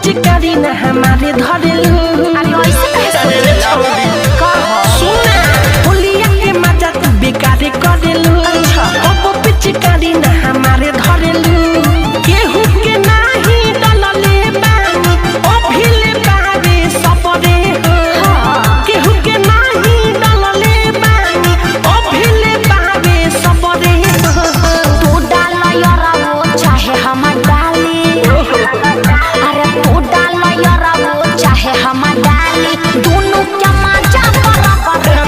पिचकारी न हमारे धरेलू। अरे ऐसे कैसे सुना होलिया के मजा तू बेकारे करेलू। अब पिचकारी न हमारे धरेलू। केहू के नाही डलले बानी अभिले बारे सबरे हो। केहू के नाही डलले बानी अभिले बारे सबरे हो। तू डाल यारा वो चाहे हम डाली, अरे तू डाल यारा वो चाहे हम डाली, दोनों क्या मजा बराबर है।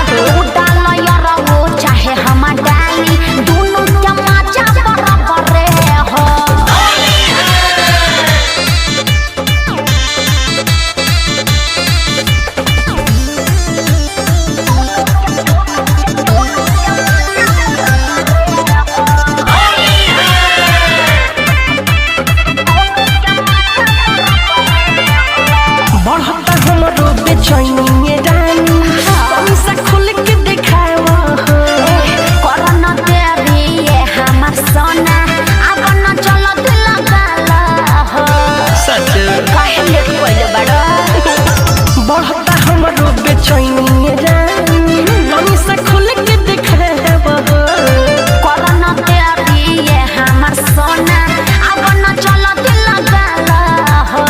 तू डाल यारा वो चाहे हम डाली, दोनों क्या मजा बराबर है हो। बढ़ता हमरो बेचैनी रानी पैसा खोल के देखावा हो। कोरोना तेरी ये हमर सोना, अब न चलो दिल गाला हो। सच काहे लेट पहिले बड़ो बढ़ता हमरो बेचैनी रानी पैसा खोल के देखावा हो। कोरोना तेरी ये हमर सोना, अब न चलो दिल गाला हो।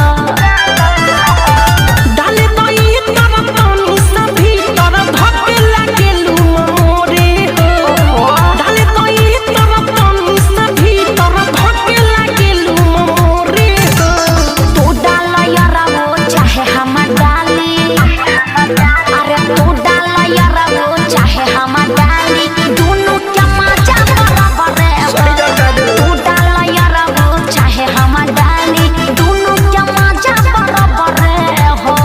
डाले दई तोरा पानी सभी तोरा धके लागेलू मोरे हो। डाले दई तोरा पानी सभी तोरा धके लागेलू मोरे हो। तू डाल यारा वो चाहे हम डाली, अरे तू डाल यारा वो चाहे हम डाली, दोनों क्या मजा बराबर है। तू डाल यारा वो चाहे हम डाली, दोनों क्या मजा बराबर है हो।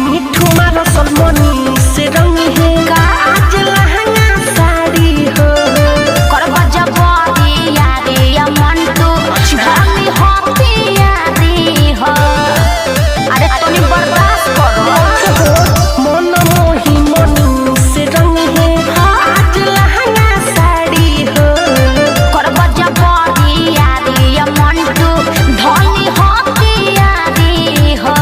मिठू मारो सलमनी से रंग है आज लहंगा साड़ी हो। करबा जबरी यारी या मंटू ढाली हो प्यारी हो। अरे तनी बर्दाश्त करो। मन मोही मनी से रंग है आज लहंगा साड़ी हो। करबा जबरी यारी या मंटू ढाली हो प्यारी हो।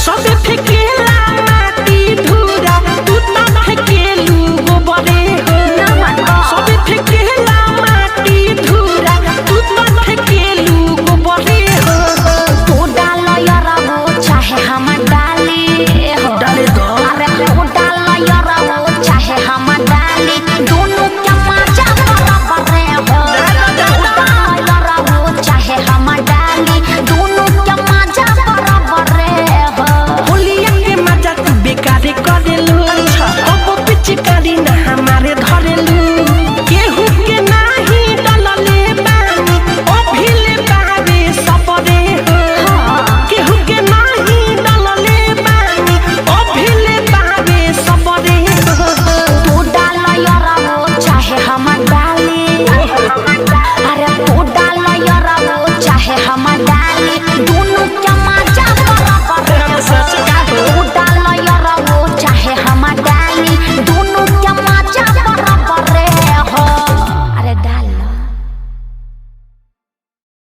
सब फेकेला माटी धूरा तू तो फेकेलू गोबरे हो। सब फेकेला माटी धूरा तू तो फेकेलू गोबरे हो। तू डाल यारा वो चाहे हम डाली हो। डाले दो अरे तू डाल यारा वो चाहे हम डाली, दोनों क्या मजा बराबर है हो। तू डाल यारा वो चाहे हम डाली, दोनों क्या मजा बराबर है हो। होलिया के मजा तू बेकारे करेलू। अब पिचकारी न हमारे धरेलू।